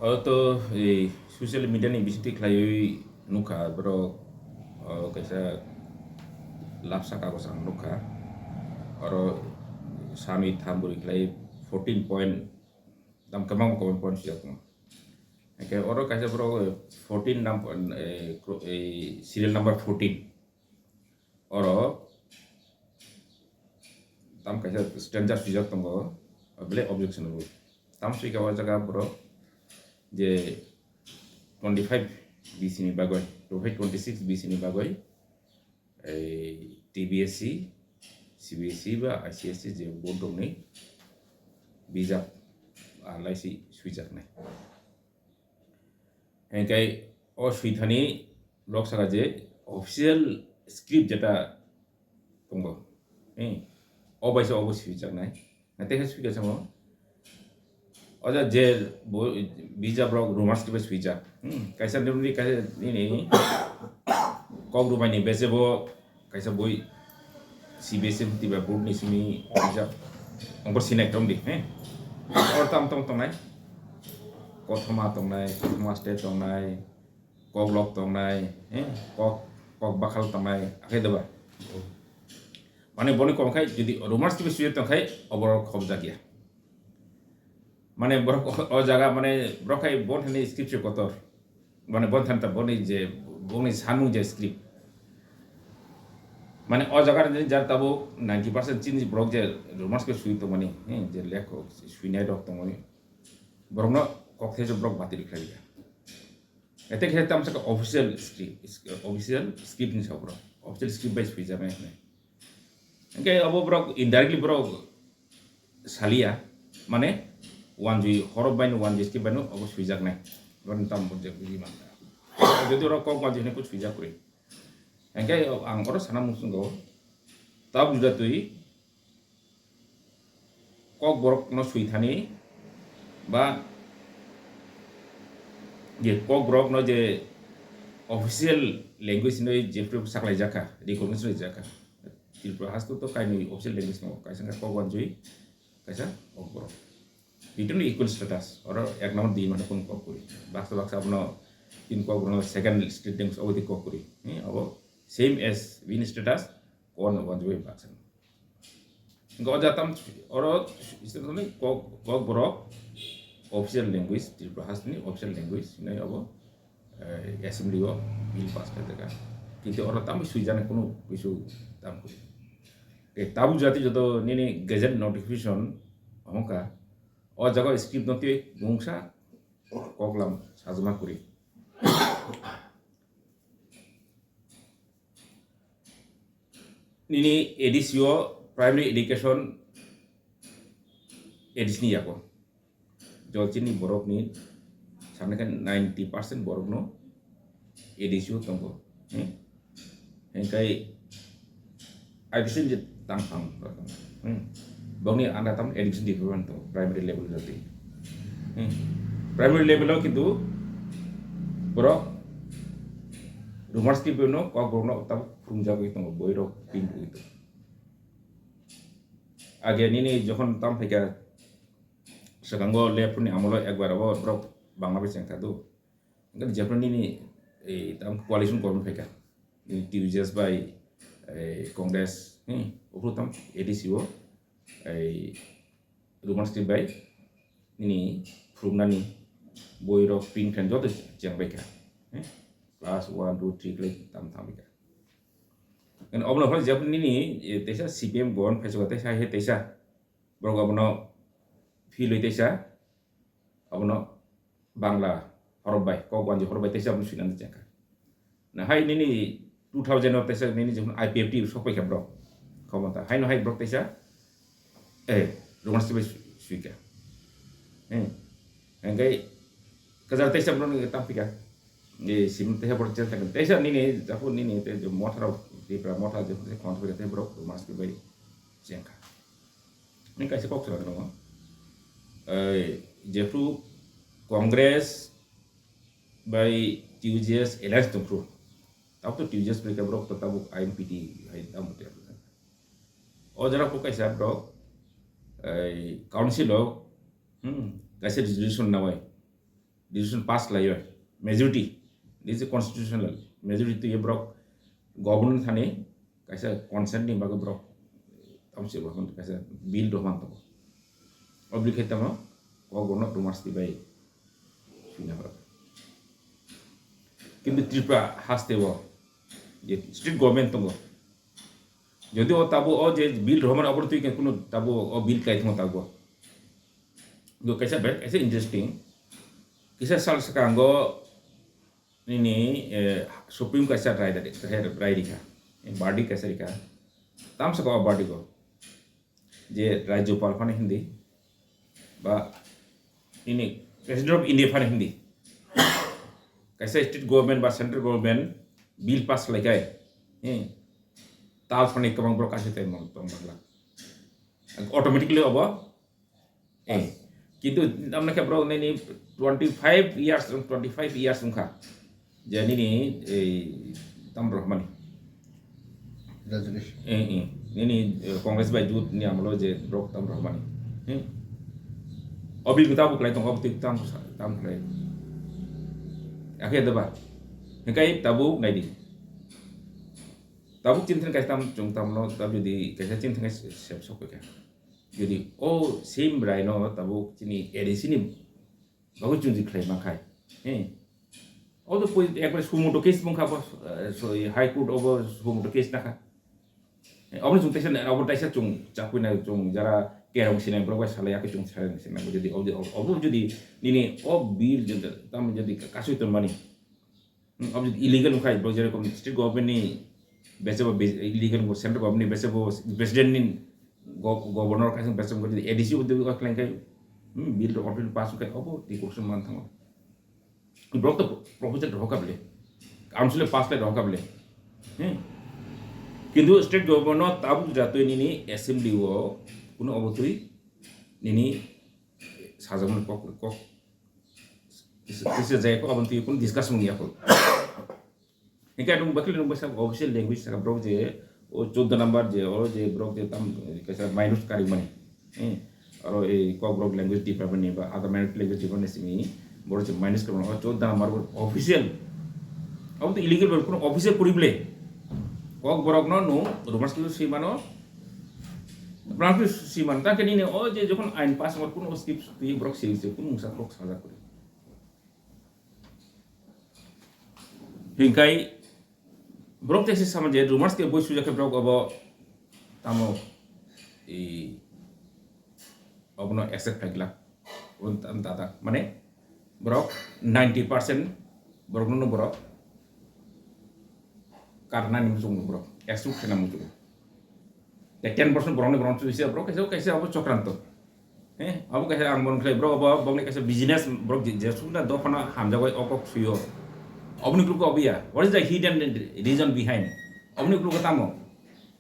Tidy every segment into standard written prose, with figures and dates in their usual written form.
तो social media ni bisiti klai nuka bro kaisa lapsa ka sang nuka oro sami thamburi klai 14 point dam kamang ko point siya ko okay oro kaisa bro 14 number serial number 14 oro tam kaisa stranger siya tongo bele objectionable tam sui ka jaga bro je 25 BC ni bagoy 26 BC ni bagoy TBSC CBSC ba ICSC je board dong ni bijak laisi suijak nai engkai o suithani lok saka je official script jeta tongbo obaisa obo suijak nai nate ha suijak samo oja je bija brok rumors ke suijak kaisa ni kaisa ni kok rumah ni besebo kaisa boy CBSM tiba board ni sini bisa ongkor sinek dong di or tam nai kothama tong nai kothama state tong nai kok lok tong nai kok bakal tong nai akhir deba mane boni kom khai jodi rumors tiba suye tong khai obor khobja gya mane borok o jaga mane borok khai bon thani script kotor mane bon than ta boni je boni sanu je script মানে ও জায়গার যার তাবো 90% চিনি block যে romance কে সুই তো মানে যে লেখ সুই নাই ডক তো মানে বরং না কক্সে যে ব্লক বাতিল খাই গা এতে খেতে তাম সাকা অফিসিয়াল স্ক্রিপ্ট নি সবর অফিসিয়াল স্ক্রিপ্ট বাই সুই যাবে না একে অব ব্লক ইনডাইরেক্টলি ব্লক সালিয়া মানে ওয়ান জি হরব বাইন ওয়ান জি স্ক্রিপ্ট বাইন অব সুই যাক নাই বরং তাম বজে বুঝি মান যদি ওরা কক ওয়ান জি নে কো সুই যাক করে engkai ang oro sana musunggo tab juda tui kok borok no sui thani ba je kok borok no je official language no je pro saklai jaka recognition jaka tilpro hastu to kai ni official language no kai sanga kok wan jui kaisa ok borok itu ni equal status oro ek nomor di mana pun kok kuri baksa baksa apno tin kok borok second state language obodi kok kuri ni abo same as win status kon wan joi baksan go jatam oro istilahnya kok borok official language til bahasni official language nai abo assembly o bill pass kata কিন্তু oro tam suijane kono kisu tam kuri tabu jati joto nini gazette notification onka o jaga script noti gungsa koklam sajma kuri ini edisio primary education edisni yako jolchini borok ni samne kan 90% borok no edisio tongko engkai edition je tangpang bongni anda tam edition different to primary level jati primary level lo kintu borok rumors ki beno kok borno tam frumjago itu boiro pintu itu agen ini যখন tam থেকে sekango lepuni amolo ekbar abo bro bangladesh yang tadu enggak japon ini tam coalition government peka ini TUJS by congress ukru tam edco rumors ki by ini frumnani boiro pin kan joto jang peka class 1 2 3 klik tam ka kan obno hol japon ini tesa CPM gon phaiswa tesa he tesa borok obno feel tesa obno bangla horobai kok wanji horobai tesa obno sinan jaka na hai nini 2000 of tesa nini japon IPFT sokai ka brok khomata hai no hai brok tesa rumors tibe suika engkai kajar tesa bro tampika ni sim tesa bro tesa nini japon nini te motor di pramota je kontra ke bro mas ke bai jengka ni kai se kok sala no jefru congress by TUJS alliance to pro tap to TUJS mereka bro to tabu IMPT hai tamu te o jara ko kai sa bro council lo kai se resolution na wai decision pass layo majority this is constitutional majority to brok government thani kaisa consent ni baga brok tamse bahon kaisa bill dohman to obligate tamo governor to must be by sina brok কিন্তু ত্রিপুরা হাসতে যে state government তো যদিও তাবো ও যে বিল রহমান অবর তুই কোনো তাবো ও বিল কাই থম তাবো do kaisa bet kaisa interesting kisa sal sekango ini supreme kaisa rai dika body kaisa dika tam saka body ko je rajyopal phane hindi ba ini president of india phane hindi kaisa state government ba central government bill pass lagai tal phane kamang bro kaise tay mon tom bangla automatically obo কিন্তু আমরা কে bro নেনি 25 years মুখা যে নিনি এই তাম Rahmani resolution Nini Congress by জুত নি আমলো যে Brock তাম রহমানি অভিজ্ঞতা বুকলাই তং অবতিক তাম খাই আকে দেবা হেকাই তাবুক নাইদি তাবুক চিন্থন কাই তাম জং তামলো তাব যদি কাইসা চিন্থন কাই সেব সককে যদি ও সেম রাইনো তাবো চিনি এডিসিনি বহু চুজি খাই মাখাই ও তো একবারে সুমোটো কেস মুখা হাই কোর্ট ওব সুমোটো কেস নাখা অবন জুতেছেন অবন তাইসা চুং চাকুইনা চুং যারা কেরং সিনাই ব্রবাই সালায়াকে চুং সালায় সিনা যদি অব যদি নিনি ও বিল যদি তাম যদি কাসুই তো মানি অব যদি ইলিগাল মুখাই ব্র যেরকম স্টেট গভর্নমেন্ট নি বেসেবো ইলিগাল সেন্ট্রাল গভর্নমেন্ট নি বেসেবো প্রেসিডেন্ট নি গভর্নর কাছে বেসম করে যদি এডিসি উদ্যোগ ক্লাইন কাই বিল অটোমেটিক পাস কাই অবো তি কোশ্চেন মান থাঙ্গ ব্রক তো প্রপোজাল রকাবলে কাউন্সিলে পাস লাই রকাবলে কিন্তু স্টেট গভর্নর তাবু জাতই নিনি অ্যাসেম্বলি ও কোনো অবতই নিনি সাজামন কক কিসে যায় কো অবন্তি কোন ডিসকাশন নিয়া কো একা দং বাকলি দং বাসা অফিশিয়াল ল্যাঙ্গুয়েজ সাকা ব্রক যে ও 14 नंबर जे और जे ब्रॉक जे तम कैसा माइनस कारी मनी और ए को ब्रॉक लैंग्वेज डिपार्टमेंट ने बा अदर माइनस लैंग्वेज डिपार्टमेंट से मी बोरो जे माइनस करन और 14 नंबर ऑफिशियल अब तो इलीगल बल कोनो ऑफिशियल पुरिबले को ब्रॉक नो रोमांस के सीमानो ब्रॉक सीमान ता के नि ओ जे যখন আইন পাস হওয়ার কোনো স্কিপ তুই ব্রক সিরিজে কোনো মুসা ব্রক সাজা করে হিংকাই ব্রক তেসি সমাজে রুমার্স কে বই সুজাকে ব্রক অব তামো এই অবনো অ্যাকসেপ্ট থাকলা ওন দাদা মানে ব্রক 90% ব্রক নো ব্রক কারনা নিমসুং ব্রক অ্যাকসেপ্ট খেনা মুতু 10% ব্রক নে ব্রক সুইসে ব্রক কাইসে অব চক্রান্ত অব কাইসে আং বন খাই ব্রক অব বংনে কাইসে বিজনেস ব্রক যে সুনা দফনা হামজাগয় অকক সুयो Obni kluka obia. What is the hidden reason behind? Obni kluka tamo.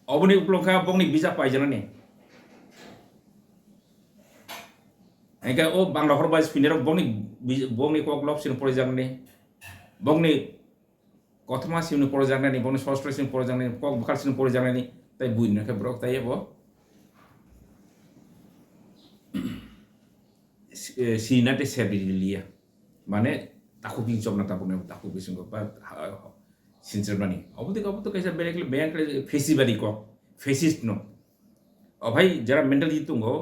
Obni kluka bongni bisa paijana ne. Eka o bangla horba spinner bongni kok lop sin porjang ne. Bongni kothma sin porjang ne bongni sostre sin porjang ne kok bakal sin porjang ne tai buin ne ka brok tai bo. Sinate sebilia. Mane takut bincang na takut bising ko pa sincere mani abu to kaisa bank festival ko fascist no bhai jara mentally tungo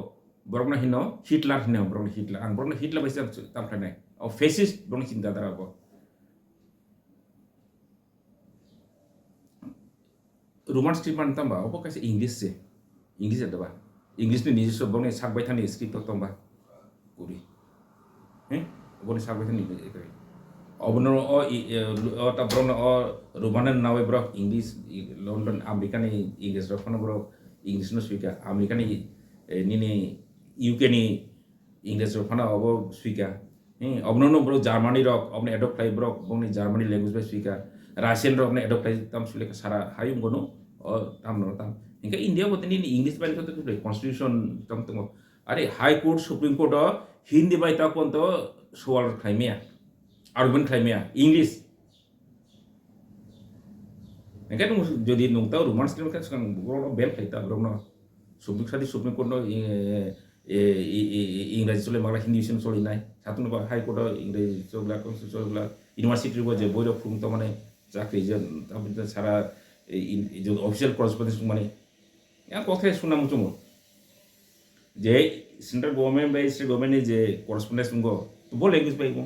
borogna hino Hitler hino borogna Hitler baisa tam khane o fascist borogna cinta dara ko roman treatment tamba obo kaisa english ada ba english ni nijiso borogna sakbai thani script tamba kuri borogna sakbai thani অবনো ও তা ব্রন ও রুমানের নাওয়ে ব্রক English London আমেরিকানি English রকম ব্রক ইংলিশ নো স্পিকা আমেরিকানি নিনি ইউকে নি ইংলিশ রকম অব স্পিকা অবনো নো ব্রক জার্মানি রক অবনে এডপ্ট লাই ব্রক বংনি জার্মানি ল্যাঙ্গুয়েজ বাই স্পিকা রাশিয়ান রক নে এডপ্ট লাই তাম সুলেকা সারা হায়ুম গনো ও তাম নো তাম Inca India বতে Nini English by তো কনস্টিটিউশন তাম তো আরে high court supreme court Hindi বাই তা কোন তো সোয়াল খাইমিয়া argument claimnya English. Mereka tu jadi nung tahu rumah sekarang kan sekarang bro bel kita bro no supreme court no इंराजी चले माला हिंदी से चलिनाय साथुन बा हाई कोर्ट इंराजी चलला चलला यूनिवर्सिटी को जे बोइरो फुं तो माने चाकरी जे ताबे सारा जो ऑफिशियल करेस्पॉन्डेंस माने या कथे सुना मुचुमो जे सेंट्रल गवर्नमेंट बाय स्टेट गवर्नमेंट नि जे करेस्पॉन्डेंस मुगो तो बो लैंग्वेज बायगो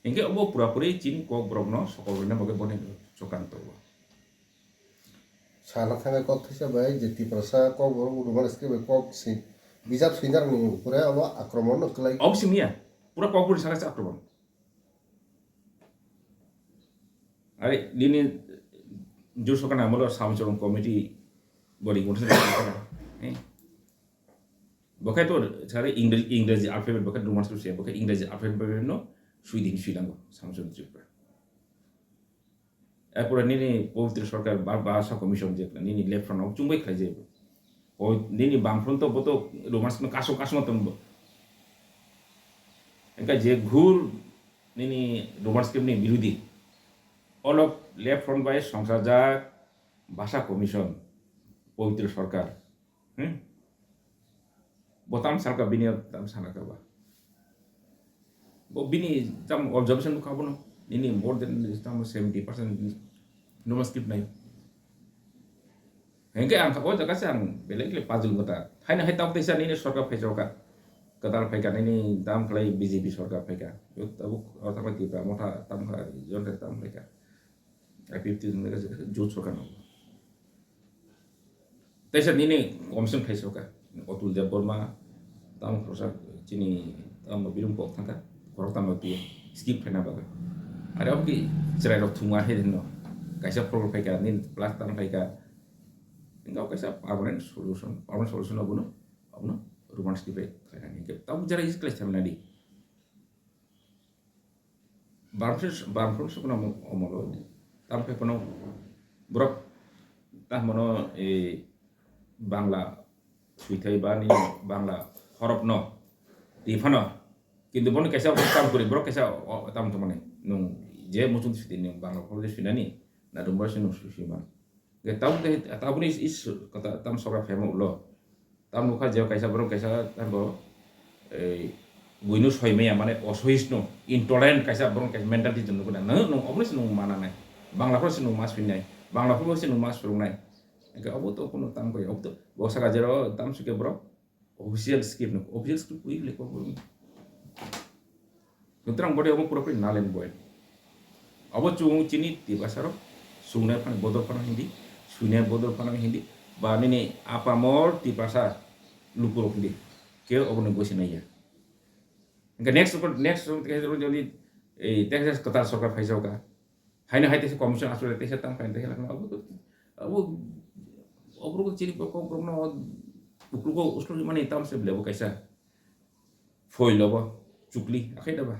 इनके अब पूरा पूरी चीन को ब्रह्मनो सकलने बगे बने चक्रांत साना थांगा कक हिसाबै जे तिप्रसा कक रुमाल स्क्रिप्ट कक सि बिजाब सिनार नि पुरा अब आक्रमण नखलाय अब सिमिया पूरा कक सारा से आक्रमण अरे दिने जो सकना हमलो सामचरम कमिटी बडी गुणसे हैं बखाय तो सारे इंग्रजी अल्फाबेट बखाय रुमाल से बखाय इंग्रजी अल्फाबेट नो सुइदिन सुइलांगो सामचरम त्रिपुरा एरपर निनी पवित्र सरकार भाषा कमिशन जे निनी लेफ्ट फ्रन्ट चुंबै खाइजे निनी बाम फ्रन्ट तो बतो रोमांस न कासो कासो मतन एका जे घुर निनी रोमांस के नि विरोधी ऑल ऑफ लेफ्ट फ्रन्ट बाय संसार जा भाषा कमिशन पवित्र सरकार बोताम सरकार बिनि ताम साना का बा bo bini tam observation ka bono ini more than tam 70% no skip nai hengke ang ko jaga sang belek le pazul gota haina hai tak desa ni sarkar phaijo ka katal phaika ni dam khlai bjp sarkar phaika yo tabu otama ki pa motha tam kha jon re tam phaika i50 ne ka jo sarkar no desa ni commission phaijo ka otul Debbarma tam khosa chini tam birum pok thangka korok tam tu skip phena ba are ab ki cerai rok thunga he no kaisa problem phaika nin plus tam phaika engau kaisa permanent solution abuno roman skip e khaina ni ke tam jara is class thamna di barfus sukuna omolo tam phe kono brok ta mono e bangla suithai ba ni bangla horop no tifano কিন্তু বন কেসা কাম করি Brock কেসা তাম তো মানে no যে মুচুন city নি বাংলা ফলে সিনানি না দুম্বা সিনো সুসিমা গে তাবনি ইস কথা তাম সরা ফেমো উলো তাম মুখা যে কেসা ব্রক কেসা তাম এই বুইনো সইমেয়া মানে অসহিষ্ণু ইনটলারেন্ট কেসা ব্রক কেসা মেন্টালিটি জন্য কোনা না নো অবনি সিনো মানা নাই বাংলা ফলে সিনো মাস ফিনাই বাংলা ফলে সিনো মাস ফরুনাই গে অব তো কোনো তাম কই অব তো বসাগা জেরো তাম সুকে ব্রক official script no official script উই লেখো Kutrang body amo pura nalen boy. Abo chung chini tiba saro sungai pan bodol pan hindi, sungai bodol pan hindi. Ba ni apa mor tiba sa lupur hindi. Kyo abo negosi na ya. Enggak next kayak jadi Texas kota sokar faisau ka. Haina haite se commission asure Texas tam kain Texas na abo ko chini ko na uklu ko uslu mane tam se blebo kaisa. Foi lobo chukli akai daba.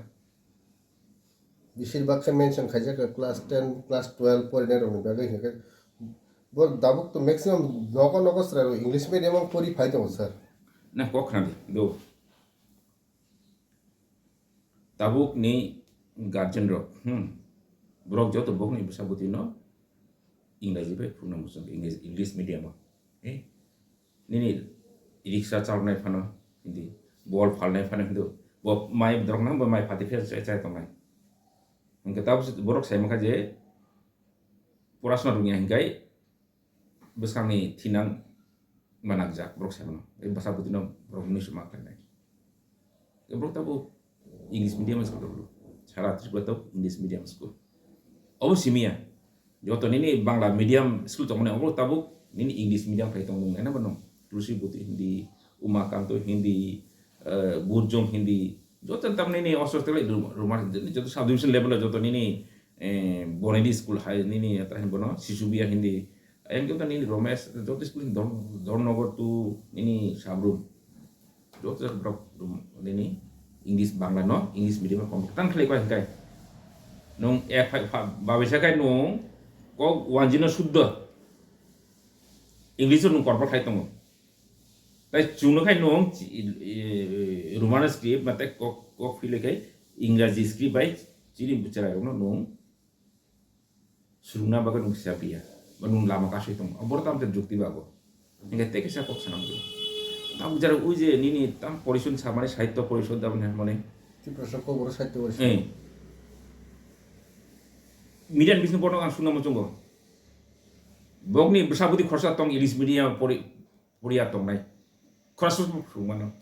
বেশিরভাগ mention খাইছে class 10 class 12 পড়নে Roni বাগে হেকে বল দাবুক তো maximum নগস্রা English medium পড়ি ফাইতো sir না কখনা do tabuk ni guardian rok brok joto bok ni sabuti no इंग्रजी पे पुना मुसम English medium ni rickshaw चालनाय फानो हिंदी बल फालनाय फानो Hindu bo mai drok nang bo mai pati fer cai tongai engke tab borok sai maka je purasna dunia hinggai beskangi tinang manak jak borok sai mano e basa butino borok ni suma kanai ke borok tabu english medium school dulu cara terus tahu english medium school obo simia joto nini bangla medium school to mane obo tabu nini english medium kai tong ena bano tusi buti hindi umakam to hindi burjong hindi joto tamne ni osostele rumah joto subdivision level joto nini bonedi school high nini eta hin bono sisubia hindi ayang joto nini romes joto school dornogor tu nini sabrum joto brok nini english bangla no english medium kom tang khlai ko kai nong ek babesa kai nong ko wanjino sudda english nong korpor khai tongo তাই চুনো খাই নং Roman script মাতে cock ফিলে খাই ইংরাজি script by চিনি বিচারা নং সুরুনা বাগে নং সাপিয়া বা নং লামা কাশই তং অবর তামতে যুক্তি বাবো hingga teke sa kok sanam tu tamu jara uje nini tam porisun samane sahitya porisun tam mane Tripura সরকার বড় সাহিত্য পরিষদ median bisnu porno ang sunam chungo bogni besabudi khorsa tong English medium poriya tong nai khorsa sumano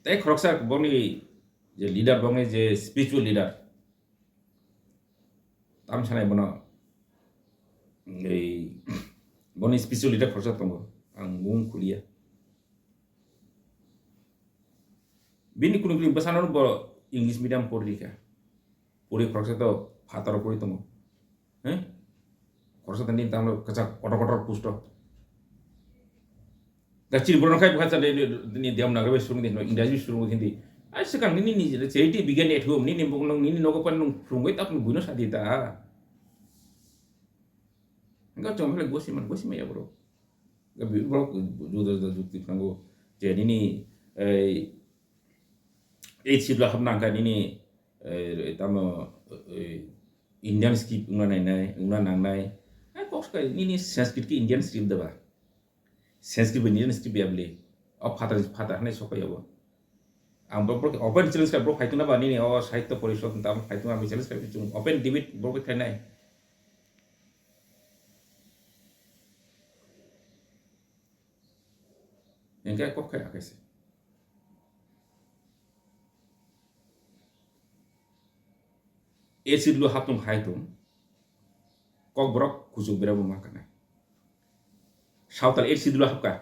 tai khorsa bogni je leader bogni je spiritual leader tam sanai bono ei bogni spiritual leader khorsa tongo ang mung kuliya bini kunu kunu basanon bo English medium porika pori khorsa to fataro pori tongo khorsa tani tamlo kacha kotor pusto gachir bono kai bukha chale ni diam na gabe suru ni indaji suru hindi ai sekang ni cheiti begin at home ni bong ni nogo pan nung frungoi tap nu buno sadita enggak cuma lagi gosi ya bro gabi bro juda juti frango je ni sidla hamna kan ini tamo Indian skip una nang nai ai kok kai ni Sanskrit ki Indian skip da ba Sanskrit ba Indian skip ya beli अब फाता हने सको यबो आं bro open challenge का bro फाइटना बा नि ओ साहित्य परिषद ताम फाइटना आं चैलेंज का चुं ओपन डिबेट ब्रो को थानाय एंगा को खाय आकासे ए सिदलो हातुम हायतुम कक ब्रो कुजु बेराबो माकानाय सावताल ए सिदलो हाबका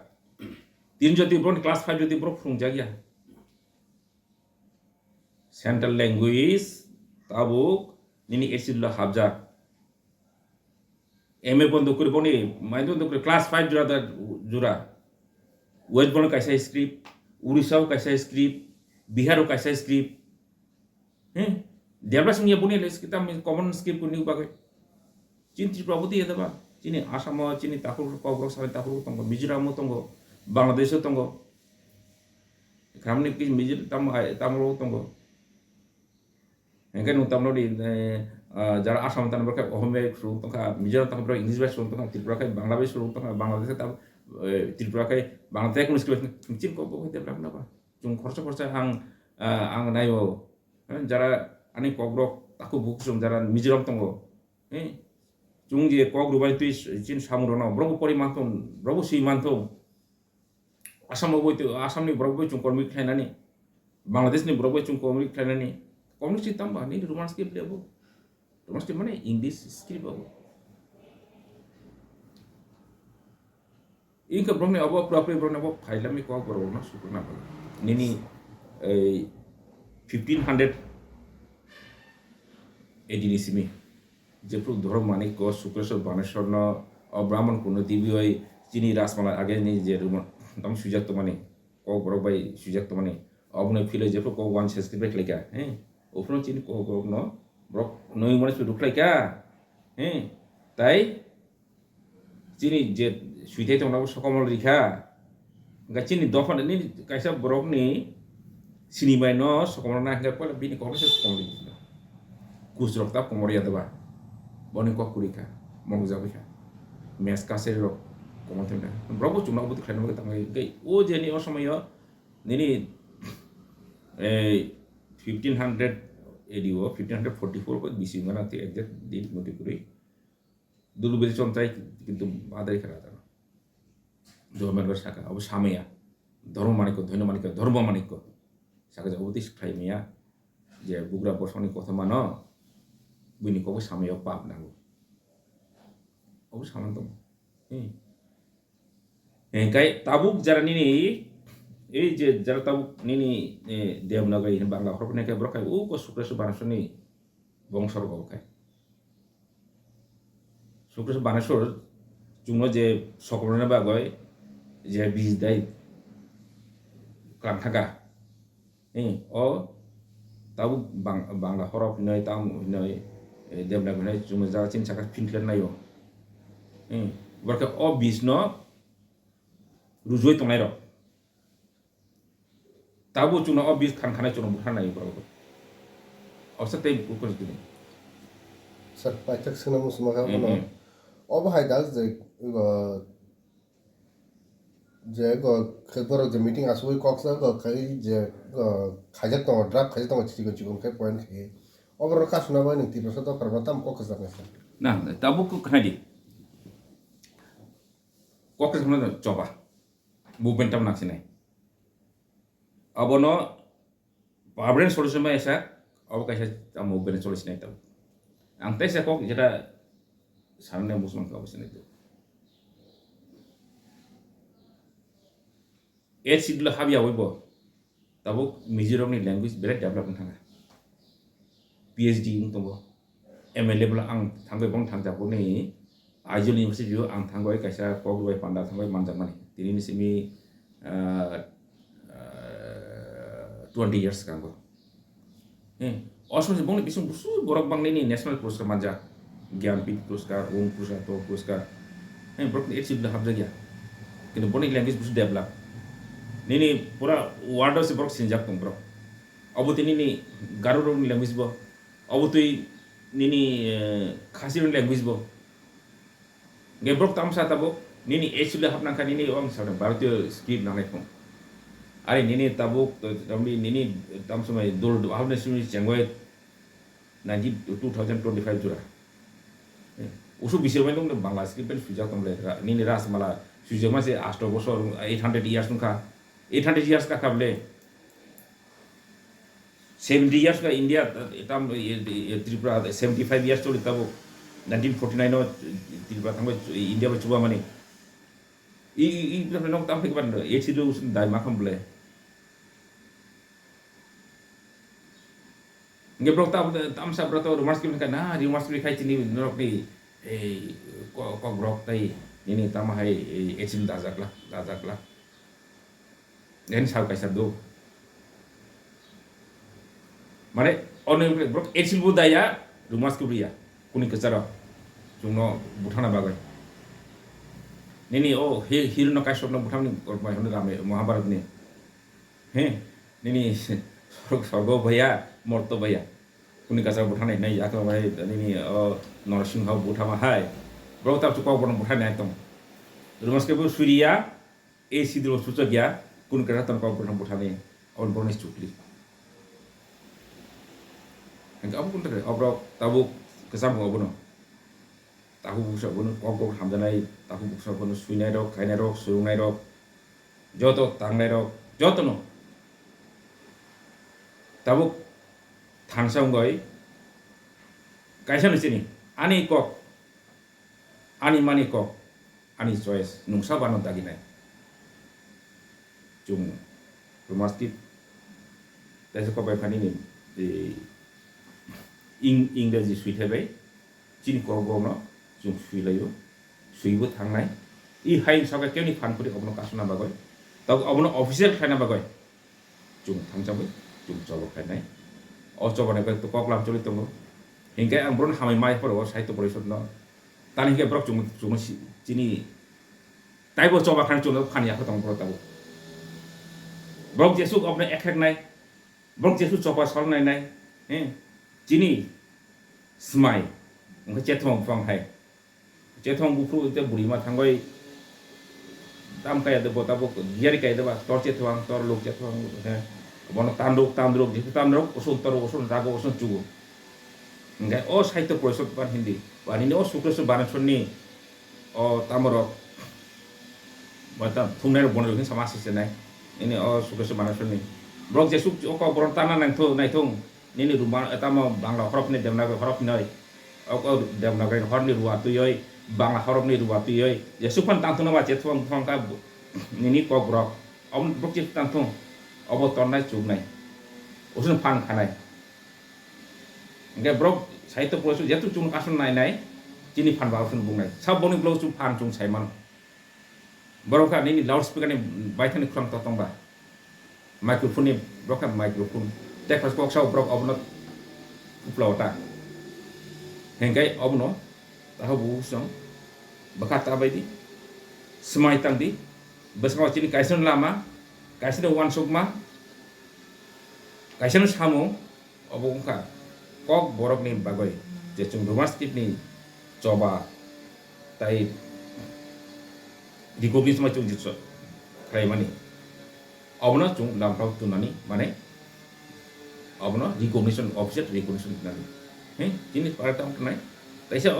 तीन जति ब्रो क्लास 5 जति ब्रो फुं जागिया सेंट्रल लैंग्वेज ताबुक निनी एसिडला हाबजा एमए बंद करे बने माइंड बंद करे क्लास 5 जुरा वेस्ट बंगाल कैसा स्क्रिप्ट उड़ीसा कैसा स्क्रिप्ट बिहार कैसा स्क्रिप्ट हैं देवला संगे बने लेस किता में कॉमन स्क्रिप्ट को न्यू बागे चिन त्रिपुराबती यदबा चिनी आसाम चिनी ताकुर कब्र सारे ताकुर तंग मिजोराम तंग बांग्लादेश तंग ग्रामनि कि मिजोर तामरो तंग एंगे नु तामनो दि যারা আসাম তান বরকা অহমিয়া সুরু তকা মিজোরাম তকা বরকা ইংলিশ ভাষা সুরু তকা ত্রিপুরা কাই বাংলা ভাষা সুরু তকা বাংলাদেশ তা ত্রিপুরা কাই বাংলাতে কোন স্কুল চিন কো কো ডেভেলপ না বা জুং খরচা আং নাইও যারা আনি কগ্রক তাকু বুকসুম যারা মিজোরাম তঙ্গ জুং যে কগ্রুবাই তুই চিন সামুরন ব্রবু পরিমান্তন ব্রবু সীমান্তন আসাম বইতে আসামনি ব্রবু জুং কর্মিক খাইনানি বাংলাদেশনি ব্রবু জুং কর্মিক খাইনানি কমিউনিটি তাম্বা নি রোমান স্ক্রিপ্ট দেবো রোমান স্ক্রিপ্ট মানে English script Babu Inca ব্রহ্মে of প্রপারি ব্রহ্মে of ফাইলামি ক বরব না সুকুনা বল নিনি এই 1500 এডিনিসিমি যে প্রু ধর্ম মানিক ক শুক্রেশ্বর বানেশ্বর ব্রাহ্মণ কোন দিবিওই চিনি রাসমালা আগে নি যে রোমান তম সুজাত মানে ক বরব বাই সুজাত মানে অবনে ফিলে যে ক ওয়ান সাবস্ক্রাইব লেখা ওফনো চিনি ক বরব ন ব্রক নই মনে সুদুক লেখা তাই চিনি যে সুইথাই তংনাবো সকমল রেখা गा चिनी दफन नि काइसा ब्रक नि सिनिमाय न सकमल ना हंगा पले बिनि कमसे सकमल दिनो कुसरक ता कमरिया दबा बनि ककुरिखा मंग जाबिखा मेस कासे रो कमल थेना ब्रक चुना बुत खाइनो तंगाय गै ओ जेनि ओ समय निनि ए 1500 एडिओ 1544 को बिसि गना ते एक्जेक्ट डेट मते कुरि दुलुबे चमचाय किन्तु बादाय खरा धर्मेर साखा अब सामया धर्म मानिक धैन मानिक धर्म मानिक साखा जबती खाइमिया जे बुग्रा बसनि कथा मान बुनि को सामया पाप नांगौ अब सामान दं एंकाय ताबुक जारा निनि এই যে যারা তাবুক নিনি দেবনাগরী বাংলা হরফনে কে ব্রকায় ও কো শুক্রেশ্বর বানেশ্বরনি বংশর গবখায় শুক্রেশ্বর বানেশ্বর জুনো যে সকলনে বাগয় যে বীজ দেয় কান্থাকা ও তাবুক বাংলা হরফ নয় তাম নয় দেবনাগরী নয় জুনো যারা চিন সাকা ফিনক্লেন নাইও ব্রকা ও বীজ ন রুজুই তংনাই র ताबो चुना ऑब्वियस खाना चुना बुखार नहीं पड़ेगा औसत टाइम ऊपर से नहीं सर पाचक से ना मुझे मगा बना अब हाय दास जे je borok je meeting asui koksa kai je khajak tong draft khajak tong chigon kai point ke obro ka suna ba ning ti prosa to parbatam koksa ngasa Nah, tabuk ku kena di. Kok sebenarnya coba. Movement tam nak sini. Abono permanent solution mah esa, abo kaisa tam movement solution itu. Ang tes kok jeda sarane muslim ka sini itu. Sidlo habi awibo. Tabuk Mizoram ni language berat develop thanga. PhD tunggu. MLA bela ang thangbai bang thangjabu ni Aizel University ang thangbai kaisa kok dua panda thangbai manjamani. Tini ni simi 20 years kanggo. Osmo bang bisung busu borok bang ni national puruskar manja. Gyampi puruskar, puruskar, to puruskar. Borok ni sidlo habja gya. Kini boni language busu develop. Nini pura word se borok sinjak tung bro. Abu tini ni Garo language bo. Abu tui nini khasi language bo. Ngebrok tam sa tabo nini actually hapna kan nini ong sa Bharatiya script nangai kong. Are nini tabo tambi nini tam samai dol hapna sumi changoi 2025 jura. Usu bisir mai dong Bangla script pen sujak tam le nini ras mala sujak ma se 8 bosor 800 years nungka 800 years ka kable 70 years ka India tam Tripura 75 years to tabo 1949 no Tripura tanggo India ba chuba mani I nong tam pek ban sidlo usun dai makam ble ngebrok tam sa brato rumars kim kan na rumars kim khai tini norok ni ko brok tai ini tam hai sidlo dazak la nen sao kaisa do mane ono brok sidlo daya rumars kubriya kuni kachara jungno buthana bagai nini hero no kaisop no butham ni korbai hono rame Mahabharat ni nini sorgo bhaya morto bhaya kuni kachara buthana nai yakha bai nini Narasingha buthama hai bro tap chukau bon buthana tom rumas ke bu suriya sidro sucha gya kuni kachara tan kau butham buthane on bonus chukli engka abu kuntere obro tabu kesam ngobono tahu busa bono kok hamdanai tahu busa bono suinai rok khainai rok surungai rok joto tangnai rok joto no tabu thangsam goi kaisa no sini ani kok ani mani kok ani choice nungsa bano daginai jung rumasti taisa ko bai phani ni इंग्राजी सुइथायबाय चिन गगनो जों सुइलायो सुइबो थांनाय इ हाइन सका केनि फानपुरि अबनो कासना बागय ता अबनो official खाना बागय जों थांजाबाय जों जब खानाय अ जबनाय बाय तो कक्लाम चलि दङ हिंगे आं ब्रन हामै माय फरो साहित्य परिषद न तानि हिंगे ब्रक जों चिनि ताइबो जबा खान जों फानिया खतम ब्रक ताबो ब्रक जेसु अबनो एखेक नाय ब्रक जेसु जबा सलनाय नाय चिनि स्माय ओंखाय चेथं फं हाय चेथं बुफ्रु ते बुरिमा थांगय ताम काय दे बताबो गियारि काय देबा तर चेथं तर लोक चेथं हे बन तामरुक जितु तामरुक ओसन रागो ओसन चुगु ओंखाय साहित्य परिषद बान हिन्दी बानिनि सुक्रेश्वर बानेश्वरनि तामरक बता थुंनाय बनरखिन समाज सिसेनाय इनि सुक्रेश्वर बानेश्वरनि ब्रक जेसु अक बरन ताना नायथं nini rumah etama bangla horof ni demnaga horof noi oko demnaga hor ni ruatu yoi bangla horof ni ruatu yoi ya supan tantuna ba chetwang thongka nini ko brok om brok chet tantung obo tonnai chugnai usun phan khanai nge brok saito prosu jetu chung kasun nai chini phan ba usun bungai sab boni blo chu phan chung saiman broka nini loudspeaker ni baithani khram ta tongba microphone ni broka microphone tek pas kok sau brok obno uploata hengkai obno tahu bu song bakata baidi semai tangdi besma chini kaisen lama kaisen wan sukma kaisen samu obungka kok borok ni bagoi je chung rumaskip ni coba tai di gobi semua chung jitso खालामनानै अबनो जों लामफ्राव तुनानै माने अबनो recognition official recognition होनानै जिनि पार्टाव थानाय ताइसा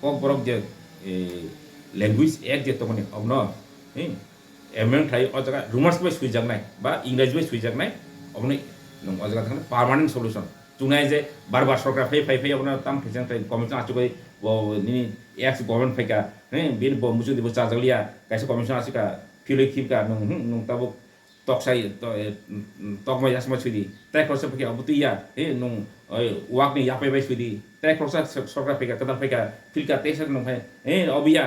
कक बरक जे language act जे तमने अबनो एमेंट थायो अ जगह rumours bye सुइजागनाय बा इंराजी बाय सुइजागनाय अबनो नों अ जगह थांनो पार्मानेंट सॉल्यूशन चुनाय जे बार बार सरकार फै अबनो ताम फैजों थाय कमिशन आचुगै नि एक्स गवर्नमेंट फैका बिन मुजु दिबो चाजलिया कैसे कमिशन आचिका फिलै खिपका नों ताबो तकसाई तकमा यासमा छुदी तय खरसा फैका अब तुया नों वाक नि यापै बाय छुदी तय खरसा सरकार फैका कदा फैका फिलका तेसर नों फै अबिया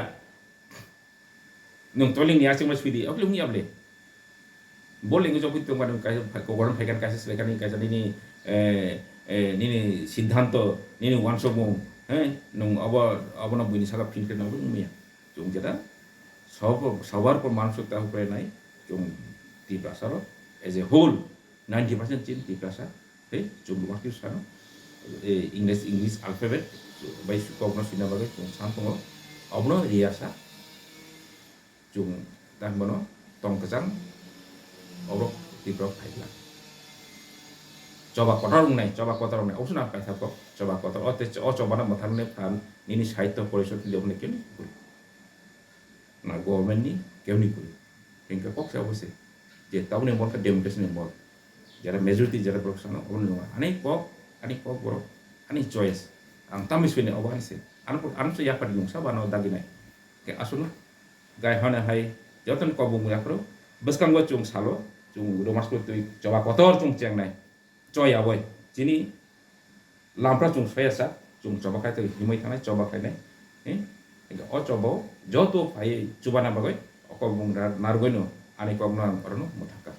nung toling ni asing mas pidi ok lungi able boleh ngi jopit tong madung kai ko goron phaikan kai selekani kai ni ni সিদ্ধান্ত ni ওয়ানসগো nung abo abo na buini saka filter na bung mia jung jeta সবার পর মানসিকতা উপরে নাই jung তীব্রাসার as a whole 90% chin তীব্রাসা jung lumakir sano English alphabet bai sukogno sinabaga jung santongo obno riasa jung tan bono tong kejang obrok tibrok thaila coba kotor unai osuna pai thako coba kotor o coba na mathanne phan nini sahitya porishod liobne keni na government ni kemni kuri hingga kok sa obose je taune mon ka democracy ni mon jara majority jara proksana onu ani kok borok ani choice ang tamis wini oban se an so yakar yung sa bano daginai ke asuna gai hana hai jotan ko bung yakro beskang go chung salo chung romas ko tu coba kotor chung cheng nai choi aboy jini lampra chung sa chung coba kai tu himai thanai coba kai nai o coba joto phai chubana bagai ko bung nargoino ani ko bung orno muthaka